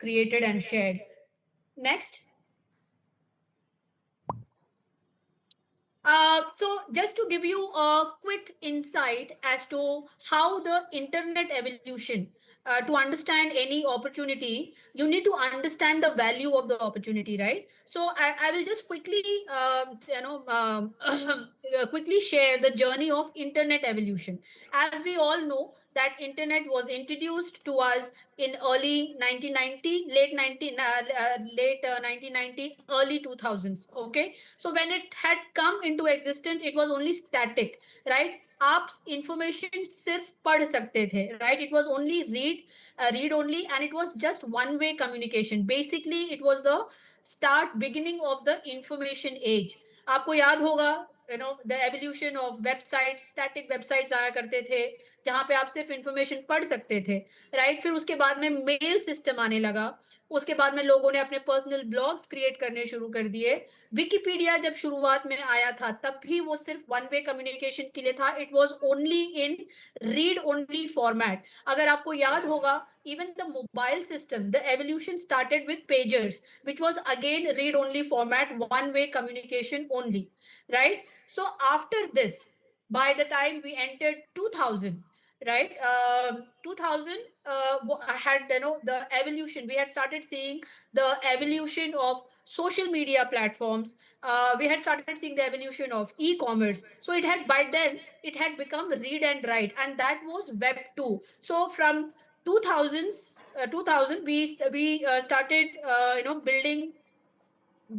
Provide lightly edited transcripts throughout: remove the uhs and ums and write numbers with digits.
created and shared. Next. So just to give you a quick insight as to how the internet evolution, to understand any opportunity, you need to understand the value of the opportunity, right? So I will just quickly, quickly share the journey of internet evolution. As we all know that internet was introduced to us in early 1990, late 1990, early 2000s. Okay, so when it had come into existence, it was only static, right? आप information सिर्फ पढ़ सकते थे, right? It was only read only, and it was just one way communication. Basically it was the start beginning of the information age. आपको याद होगा, the evolution of website, static websites आया करते थे जहां पे आप सिर्फ इंफॉर्मेशन पढ़ सकते थे, राइट? फिर उसके बाद में मेल सिस्टम आने लगा. उसके बाद में लोगों ने अपने पर्सनल ब्लॉग्स क्रिएट करने शुरू कर दिए. विकिपीडिया जब शुरुआत में आया था तब भी वो सिर्फ वन वे कम्युनिकेशन के लिए था. It was only in read only format. अगर आपको याद होगा, even the mobile system, the evolution started with pagers, which was again read only format, one way communication only, right? So after this, by the time we entered 2000, right, 2000 had, the evolution. We had started seeing the evolution of social media platforms. We had started seeing the evolution of e-commerce. So it had, by then it had become read and write, and that was web 2. So from 2000 we started building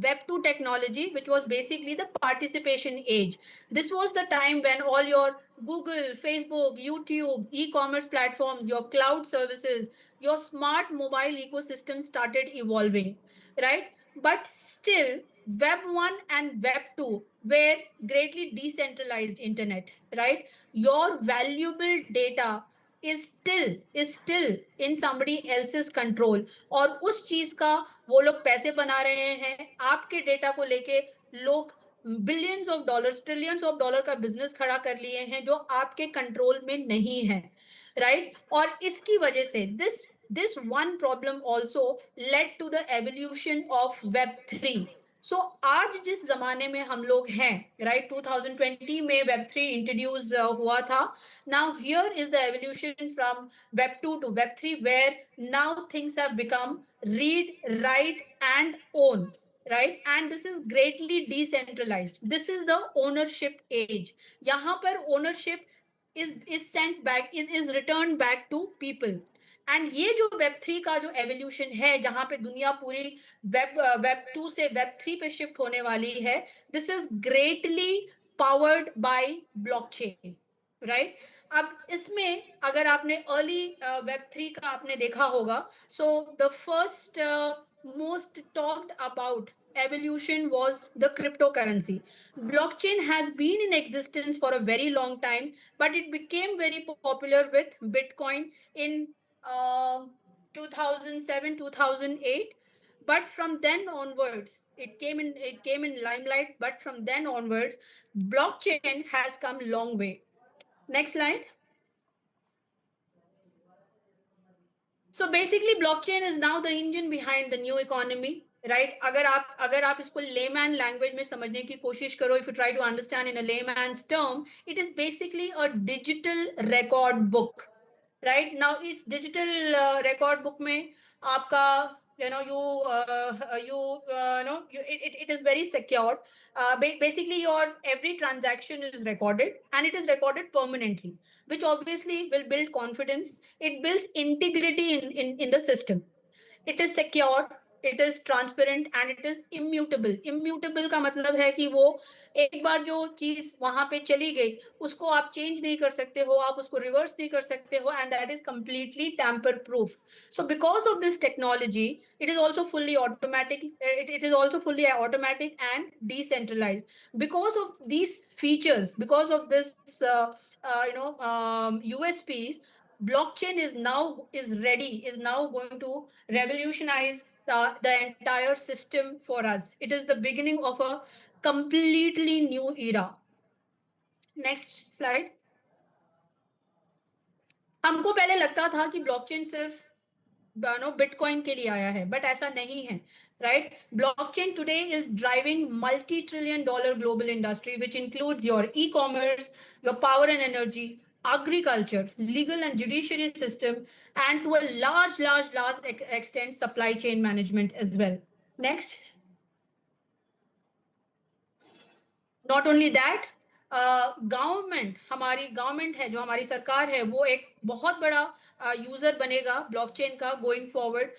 web 2 technology, which was basically the participation age. This was the time when all your Google, Facebook, YouTube, e-commerce platforms, your cloud services, your smart mobile ecosystem started evolving, right? But still, web 1 and web 2 were greatly decentralized internet, right? Your valuable data is still in somebody else's control. और उस चीज का वो लोग पैसे बना रहे हैं. आपके डेटा को लेके लोग billions of dollars, trillions of dollar का बिजनेस खड़ा कर लिए हैं जो आपके कंट्रोल में नहीं है, राइट? और इसकी वजह से this one problem also led to the evolution of web 3. सो आज जिस जमाने में हम लोग हैं, राइट, 2020 में वेब 3 इंट्रोड्यूस हुआ था. Now here is the evolution from web 2 to web 3, where now things have become read, write and own, right? And this is greatly decentralized. This is the ownership age. यहाँ पर ownership is sent back, is returned back to people. And ये जो web 3 का जो evolution है, जहां पे दुनिया पूरी वेब 2 से वेब 3 पे शिफ्ट होने वाली है, this is greatly powered by blockchain, right? अब इसमें अगर आपने अर्ली वेब 3 का आपने देखा होगा, so the first most talked about evolution was the cryptocurrency. Blockchain has been in existence for a very long time, but it became very popular with Bitcoin in 2007, 2008. But from then onwards, it came in limelight. But from then onwards, blockchain has come long way. Next slide. So basically blockchain is now the engine behind the new economy, right? अगर आप इसको layman language में समझने की कोशिश करो, if you try to understand in a layman's term, it is basically a digital record book, right? Now इस digital record book में आपका it is very secure. Basically your every transaction is recorded, and it is recorded permanently, which obviously will build confidence. It builds integrity in the system. It is secure, it is transparent and it is immutable. Immutable का मतलब है कि वो एक बार जो चीज वहां पे चली गई उसको आप चेंज नहीं कर सकते हो, आप उसको रिवर्स नहीं कर सकते हो, and that is completely tamper proof. So because of this technology, it is also fully automatic. It is also fully automatic and decentralized. Because of these features, because of this USPs, blockchain is now going to revolutionize the entire system for us. It is the beginning of a completely new era. Next slide. हमको पहले लगता था कि blockchain सिर्फ bitcoin के लिए आया है, बट ऐसा नहीं है, right? Blockchain today is driving multi trillion dollar global industry which includes your e commerce, your power and energy, agriculture, legal and judiciary system, and to a large extent supply chain management as well. Next. Not only that, government, हमारी government है, जो हमारी सरकार है, वो एक बहुत बड़ा यूजर बनेगा ब्लॉकचेन का going forward.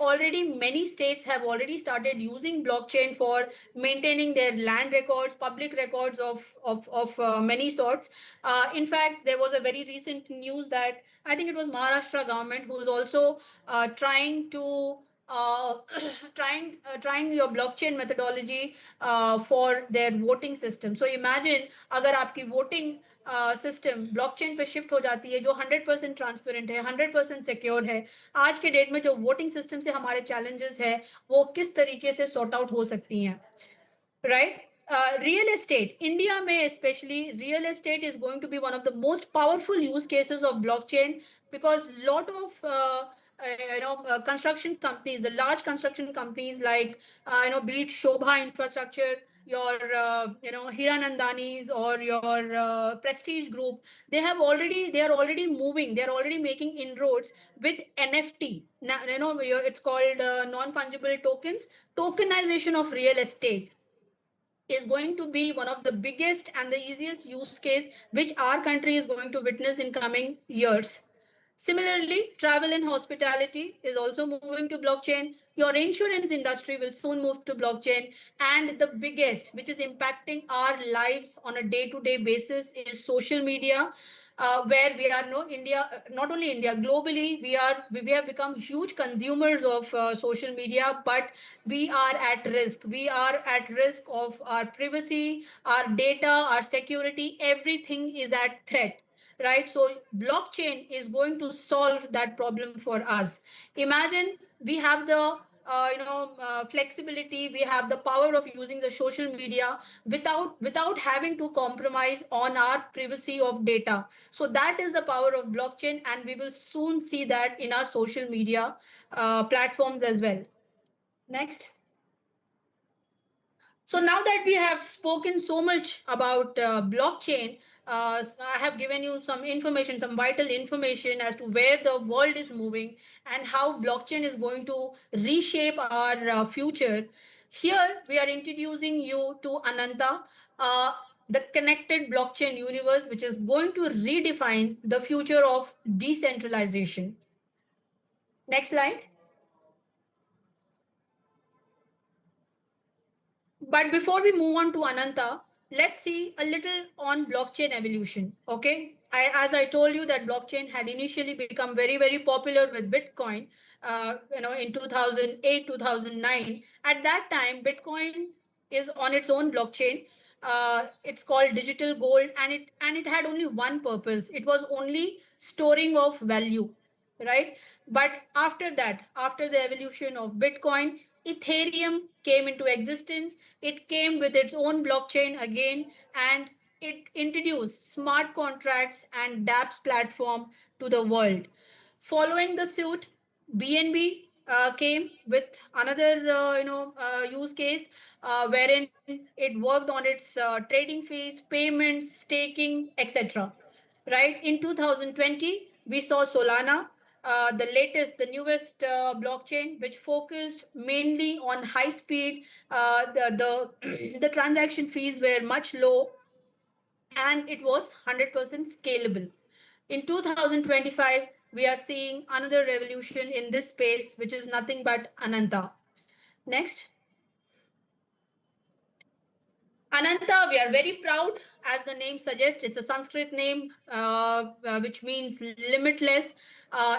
Already many states have already started using blockchain for maintaining their land records, public records of many sorts. In fact, there was a very recent news that I think it was Maharashtra government who is also trying to uh, trying your blockchain methodology for their voting system. So imagine अगर आपकी voting system blockchain पे shift हो जाती है, जो 100% transparent है, 100% secure है. आज के डेट में जो वोटिंग सिस्टम से हमारे चैलेंजेस है, वो किस तरीके से सॉर्ट आउट हो सकती हैं, right? Real estate, India may especially, real estate is going to be one of the most powerful use cases of blockchain, because lot of construction companies, the large construction companies like be it Shobha Infrastructure, your Hiranandanis, or your Prestige Group, they are already moving, they are already making inroads with NFT. Now, it's called non-fungible tokens, tokenization of real estate is going to be one of the biggest and the easiest use case which our country is going to witness in coming years. Similarly, travel and hospitality is also moving to blockchain. Your insurance industry will soon move to blockchain. And the biggest, which is impacting our lives on a day-to-day basis, is social media. Where we are not only India, globally, we have become huge consumers of social media, but we are at risk. We are at risk of our privacy, our data, our security. Everything is at threat, right? So blockchain is going to solve that problem for us. Imagine we have the flexibility, we have the power of using the social media without having to compromise on our privacy of data. So that is the power of blockchain, and we will soon see that in our social media platforms as well. Next. So now that we have spoken so much about blockchain, I have given you some information, some vital information as to where the world is moving and how blockchain is going to reshape our future. Here we are introducing you to Ananta, the connected blockchain universe, which is going to redefine the future of decentralization. Next slide. But before we move on to Ananta, let's see a little on blockchain evolution. Okay. As I told you that blockchain had initially become very, very popular with Bitcoin, in 2008, 2009. At that time, Bitcoin is on its own blockchain. It's called digital gold, and it had only one purpose. It was only storing of value, right? But after that, after the evolution of Bitcoin, Ethereum came into existence. It came with its own blockchain again, and it introduced smart contracts and dApps platform to the world. Following the suit, BNB came with another use case wherein it worked on its trading fees, payments, staking, etc. Right? In 2020, we saw Solana, the newest blockchain, which focused mainly on high speed. The transaction fees were much low, and it was 100% scalable. In 2025, we are seeing another revolution in this space, which is nothing but Ananta. Next. Ananta, we are very proud. As the name suggests, it's a Sanskrit name, which means limitless.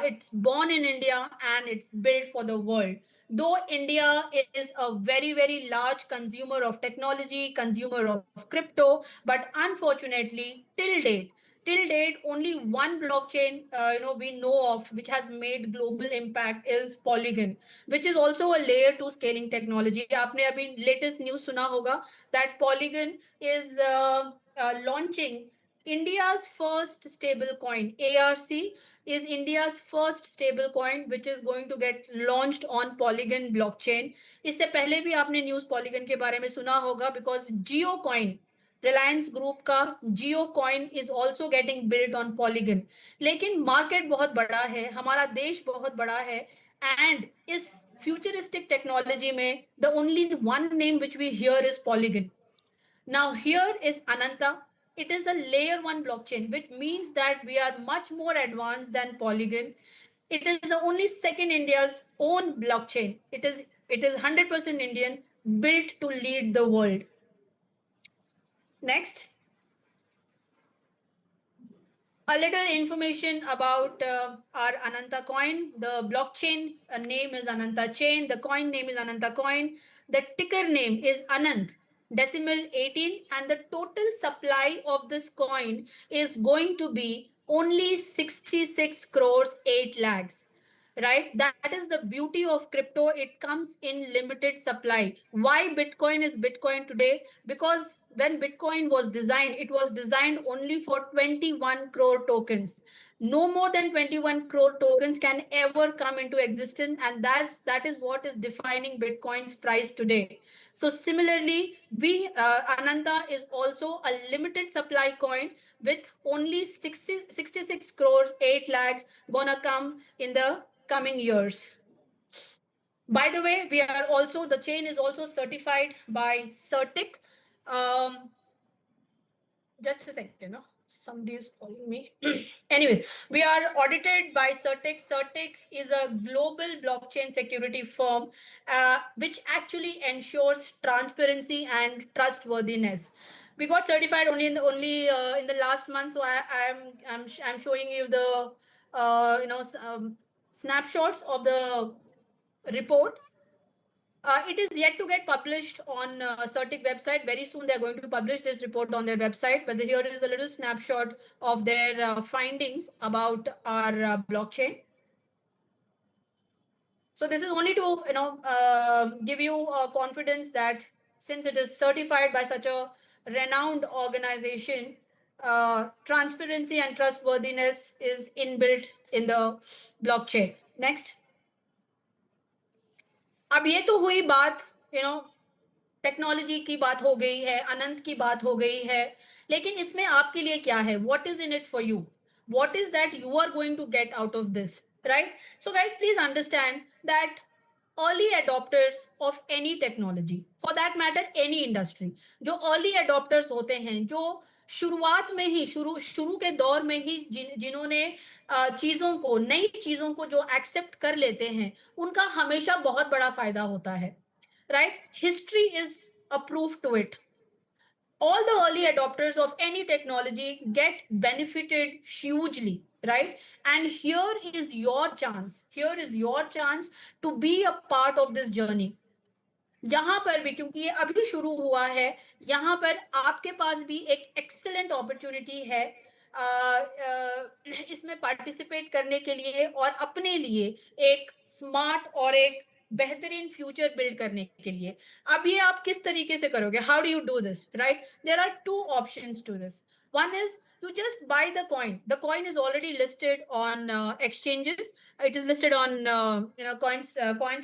It's born in India and it's built for the world. Though India is a very, very large consumer of technology, consumer of crypto, but unfortunately, till date, only one blockchain we know of which has made global impact is Polygon, which is also a layer 2 scaling technology. आपने अभी latest news सुना होगा that Polygon is launching India's first stable coin, ARC, is India's first stable coin which is going to get launched on Polygon blockchain. इससे पहले भी आपने news Polygon के बारे में सुना होगा, because Geo coin, Reliance group का Jio coin is also getting built on Polygon. लेकिन मार्केट बहुत बड़ा है, हमारा देश बहुत बड़ा है, एंड इस फ्यूचरिस्टिक टेक्नोलॉजी में the only one name which we hear is Polygon. Now here is Ananta. It is a layer 1 blockchain, which means that we are much more advanced than Polygon. It is the only second India's own blockchain. It is 100% Indian, built to lead the world. Next, a little information about our Ananta coin. The blockchain name is Ananta chain. The coin name is Ananta coin. The ticker name is Anant decimal 18, and the total supply of this coin is going to be only 66 crores 8 lakhs. Right, that is the beauty of crypto. It comes in limited supply. Why Bitcoin is Bitcoin today? Because when Bitcoin was designed, it was designed only for 21 crore tokens. No more than 21 crore tokens can ever come into existence, and that is what is defining Bitcoin's price today. So similarly, Ananta is also a limited supply coin with only 66 crores 8 lakhs gonna come in the coming years. By the way, the chain is also certified by Certic. Just a second, no? Somebody is calling me. Anyways, we are audited by Certic. Certic is a global blockchain security firm, which actually ensures transparency and trustworthiness. We got certified only in the last month, so I'm showing you the snapshots of the report. It is yet to get published on Certic website. Very soon they're going to publish this report on their website. But here is a little snapshot of their findings about our blockchain. So this is only to give you confidence that since it is certified by such a renowned organization, transparency and trustworthiness is inbuilt in the blockchain. Next. अब ये तो हुई बात technology की बात हो गई है, अनंत की बात हो गई है, लेकिन इसमें आपके लिए क्या है? What is in it for you? What is that you are going to get out of this, right? So guys, please understand that early adopters of any technology, for that matter any industry, जो early adopters होते हैं, जो शुरुआत में ही शुरू के दौर में ही जिन्होंने चीजों को, नई चीजों को जो एक्सेप्ट कर लेते हैं, उनका हमेशा बहुत बड़ा फायदा होता है, right? History is a proof to it. All the early adopters of any technology get benefited hugely, right? And here is your chance to be a part of this journey. यहाँ पर भी, क्योंकि ये अभी शुरू हुआ है, यहाँ पर आपके पास भी एक एक्सीलेंट अपॉर्चुनिटी है इसमें पार्टिसिपेट करने के लिए और अपने लिए एक स्मार्ट और एक बेहतरीन फ्यूचर बिल्ड करने के लिए. अब ये आप किस तरीके से करोगे? How do you do this, right? There are two options to this. One is you just buy the coin. The coin is already listed on exchanges. It is listed on coin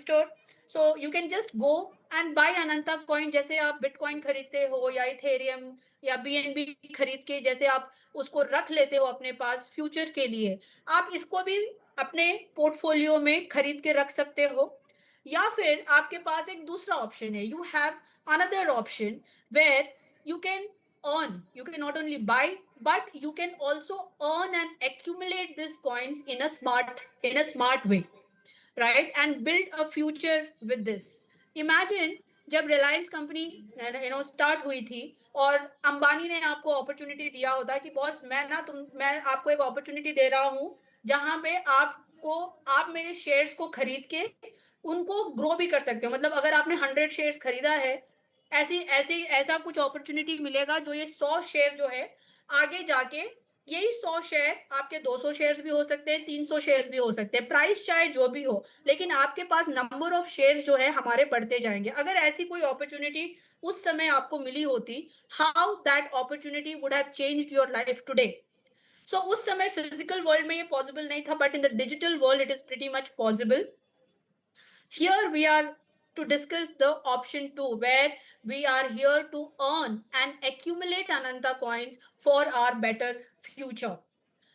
store. So you can just go and buy Ananta coin. जैसे आप bitcoin खरीदते हो या Ethereum या BNB खरीद के जैसे आप उसको रख लेते हो अपने पास फ्यूचर के लिए, आप इसको भी अपने पोर्टफोलियो में खरीद के रख सकते हो. या फिर आपके पास एक दूसरा ऑप्शन है. You have another option where you can not only buy, but you can also earn and accumulate these coins in a smart way, right? And build a future with this. Imagine जब Reliance company start हुई थी और अंबानी ने आपको opportunity दिया होता कि boss मैं आपको एक अपॉर्चुनिटी दे रहा हूं जहां पे आप मेरे शेयर्स को खरीद के उनको ग्रो भी कर सकते हो. मतलब अगर आपने 100 शेयर्स खरीदा है, ऐसा कुछ अपॉर्चुनिटी मिलेगा जो ये 100 शेयर जो है आगे जाके यही 100 शेयर आपके 200 शेयर्स भी हो सकते हैं, 300 शेयर्स भी हो सकते हैं, प्राइस चाहे जो भी हो, लेकिन आपके पास नंबर ऑफ शेयर्स जो है हमारे बढ़ते जाएंगे। अगर ऐसी कोई अपॉर्चुनिटी उस समय आपको मिली होती, how that opportunity would have changed your life today. So उस समय फिजिकल वर्ल्ड में ये पॉसिबल नहीं था, but in the digital world it is pretty much possible. Here we are to discuss the option 2, where we are here to earn and accumulate Ananta coins for our better future.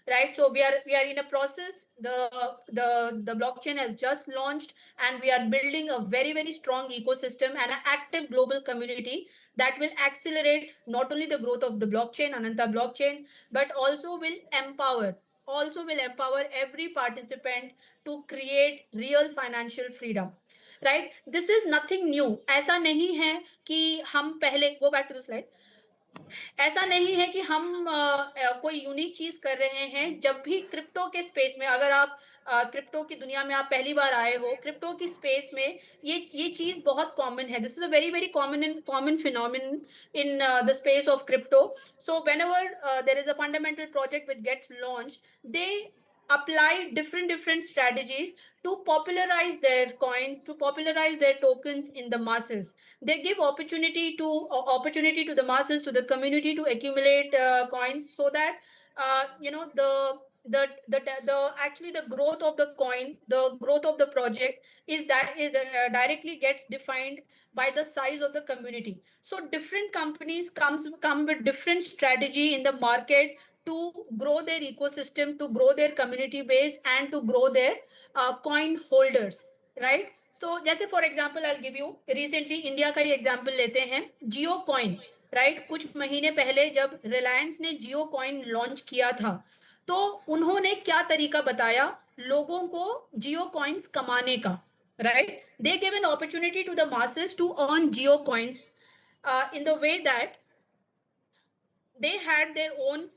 Right, so we are in a process. The blockchain has just launched, and we are building a very strong ecosystem and an active global community that will accelerate not only the growth of the blockchain, Ananta blockchain, but also will empower every participant to create real financial freedom. Right, this is nothing new. ऐसा नहीं है कि हम पहले, go back to the slide, ऐसा नहीं है कि हम कोई यूनिक चीज कर रहे हैं। जब भी क्रिप्टो के स्पेस में, अगर आप क्रिप्टो की दुनिया में आप पहली बार आए हो, क्रिप्टो की स्पेस में ये चीज बहुत कॉमन है। This is a very common phenomenon in the space of crypto. So whenever there is a fundamental project which gets launched, they apply different strategies to popularize their coins, to popularize their tokens in the masses. They give opportunity to the masses, to the community, to accumulate coins, so that the actually the growth of the coin, the growth of the project is directly gets defined by the size of the community. So different companies come with different strategy in the market to grow their ecosystem, to grow their community base, and to grow their coin holders, right? So जैसे for example I'll give you, recently India का ही example लेते हैं, जियो coin. Right, कुछ महीने पहले जब रिलायंस ने जियो coin launch किया था, तो उन्होंने क्या तरीका बताया लोगों को जियो कॉइन्स कमाने का। Right, they give an opportunity to the masses to earn Jio coins in the way that they had their own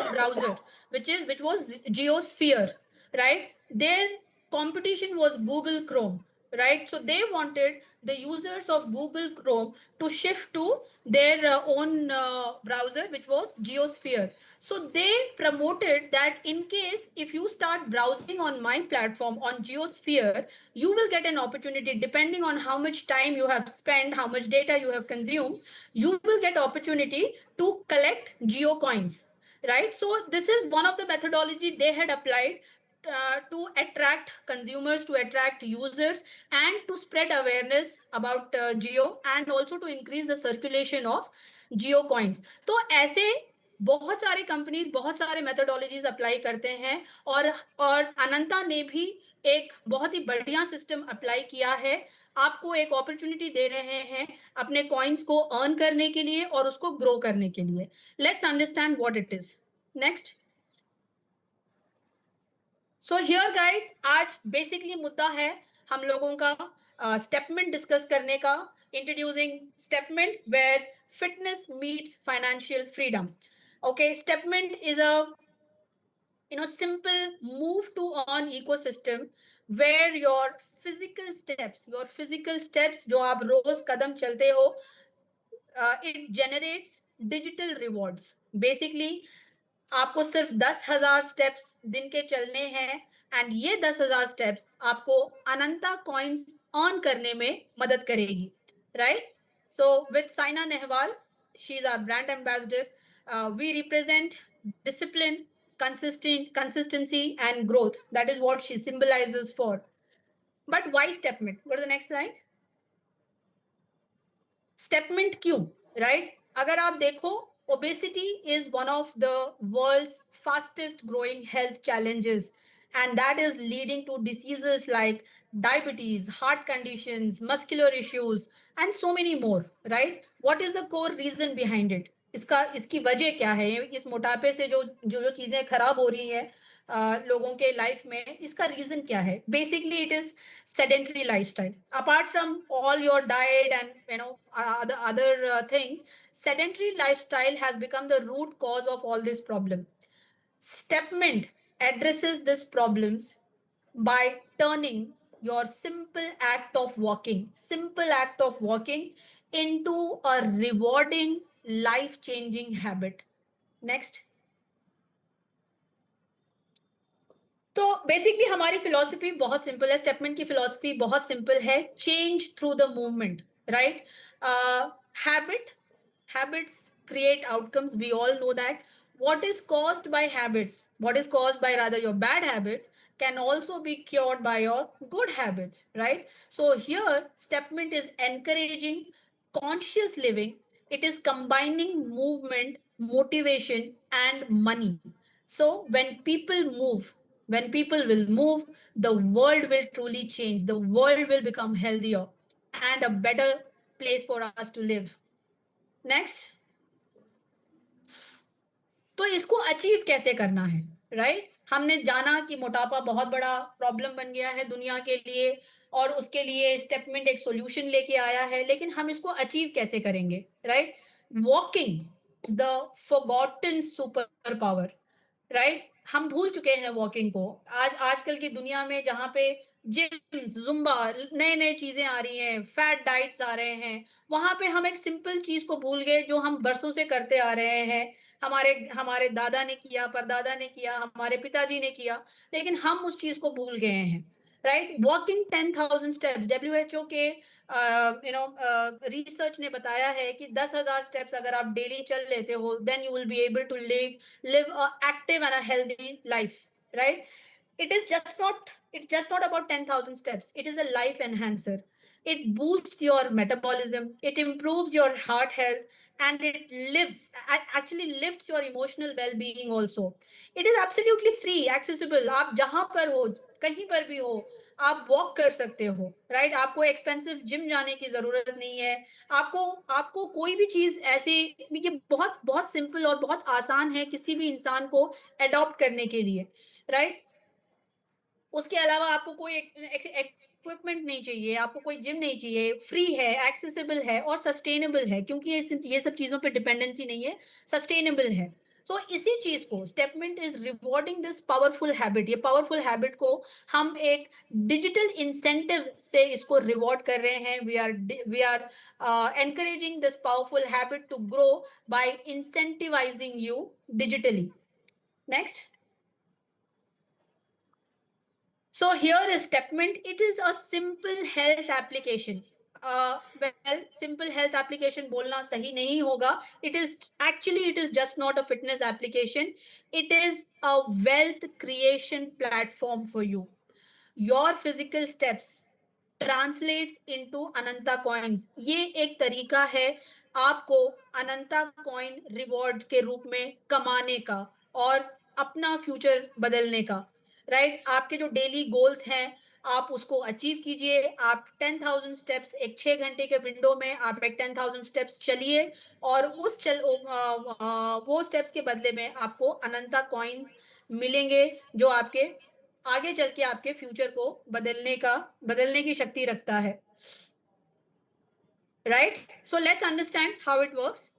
browser, which was Geosphere. Right, their competition was Google Chrome. Right, so they wanted the users of Google Chrome to shift to their own browser, which was Geosphere. So they promoted that in case if you start browsing on my platform on Geosphere, you will get an opportunity. Depending on how much time you have spent, how much data you have consumed, you will get opportunity to collect geo coins. Right, so this is one of the methodology they had applied to attract consumers, to attract users, and to spread awareness about geo, and also to increase the circulation of geo coins. तो ऐसे बहुत सारे companies बहुत सारे methodologies apply करते हैं, और अनंता ने भी एक बहुत ही बढ़िया सिस्टम अप्लाई किया है। आपको एक अपॉर्चुनिटी दे रहे हैं अपने कॉइन्स को अर्न करने के लिए और उसको ग्रो करने के लिए। Let's understand what it is. Next. So here guys, आज बेसिकली मुद्दा है हम लोगों का स्टेपमेंट डिस्कस करने का। Introducing Stepment where fitness meets financial freedom. Okay, Stepment is a simple move to earn ecosystem where your physical steps जो आप रोज कदम चलते हो, it generates digital rewards. Basically आपको सिर्फ 10,000 स्टेप्स दिन के चलने हैं, एंड ये 10,000 स्टेप्स आपको अनंता कॉइन्स अर्न करने में मदद करेगी। Right, so with Saina Nehwal, she is our brand ambassador. We represent discipline, consistency, and growth. That is what she symbolizes for. But why Stepmint? Go to the next slide. Stepmint क्यों? Right? अगर आप देखो, obesity is one of the world's fastest growing health challenges, and that is leading to diseases like diabetes, heart conditions, muscular issues, and so many more. Right? What is the core reason behind it? इसकी वजह क्या है? इस मोटापे से जो चीजें खराब हो रही हैं लोगों के लाइफ में, इसका रीजन क्या है? Basically it is sedentary lifestyle. Apart from all your diet and other things, sedentary lifestyle has become the root cause of all this problem. Stepmint addresses these problems by turning your simple act of walking into a rewarding, life changing habit. Next. तो basically हमारी philosophy बहुत simple है, स्टेपमेंट की philosophy बहुत simple है, change through the movement, right? Habit habits create outcomes, we all know that. What is caused by habits, what is caused by rather your bad habits, can also be cured by your good habits, right? So here stepment is encouraging conscious living. It is combining movement, motivation and money. So when people will move, the world will truly change, the world will become healthier and a better place for us to live. Next. तो इसको achieve कैसे करना है, right? हमने जाना कि मोटापा बहुत बड़ा प्रॉब्लम बन गया है दुनिया के लिए और उसके लिए स्टेपमेंट एक सॉल्यूशन लेके आया है, लेकिन हम इसको अचीव कैसे करेंगे, right? Walking the forgotten super power, right? हम भूल चुके हैं वॉकिंग को। आजकल की दुनिया में जहाँ पे जिम्स, ज़ुम्बा, नए-नए चीज़ें आ रही हैं, फैट डाइट्स आ रहे हैं, वहाँ पे हम एक सिंपल चीज़ को भूल गए जो हम बरसों से करते आ रहे हैं। हमारे हमारे दादा ने किया, परदादा ने किया, हमारे पिताजी ने किया, लेकिन हम उस चीज़ को भूल गए हैं, राइट? वॉकिंग 10,000 स्टेप्स, डब्ल्यूएचओ के रिसर्च ने बताया है कि 10,000 स्टेप्स अगर आप डेली चल लेते हो, then you will be able to live a active and a healthy life, right? It's just not about 10,000 steps. It is a life enhancer. It boosts your metabolism, it improves your heart health, and actually lifts your emotional well-being also. It is absolutely free, accessible. आप जहां पर हो, कहीं पर भी हो, आप walk कर सकते हो, राइट? आपको एक्सपेंसिव जिम जाने की जरूरत नहीं है। आपको आपको कोई भी चीज ऐसी, ये बहुत बहुत सिंपल और बहुत आसान है किसी भी इंसान को अडॉप्ट करने के लिए, राइट? उसके अलावा आपको कोई इक्विपमेंट नहीं चाहिए, आपको कोई जिम नहीं चाहिए, फ्री है, एक्सेसिबल है और सस्टेनेबल है, क्योंकि ये सब चीज़ों पे डिपेंडेंसी नहीं है, सस्टेनेबल है। तो इसी चीज़ को Stepment is rewarding this powerful habit, ये पावरफुल हैबिट को हम एक डिजिटल इंसेंटिव से इसको रिवॉर्ड कर रहे हैं। We are encouraging this powerful habit to grow by incentivising you digitally. Next. So here is Stepment. It is a simple health application. Simple health application बोलना सही नहीं होगा. It is just not a fitness application. It is a wealth creation platform for you. Your physical steps translates into Ananta coins. ये एक तरीका है आपको अनंता coin reward के रूप में कमाने का और अपना फ्यूचर बदलने का, राइट? आपके जो डेली गोल्स हैं, आप उसको अचीव कीजिए। आप 10,000 स्टेप्स एक 6 घंटे के विंडो में आप एक 10,000 स्टेप्स चलिए और वो स्टेप्स के बदले में आपको अनंता कॉइन्स मिलेंगे, जो आपके आगे चल के आपके फ्यूचर को बदलने की शक्ति रखता है, right? So let's understand how it works.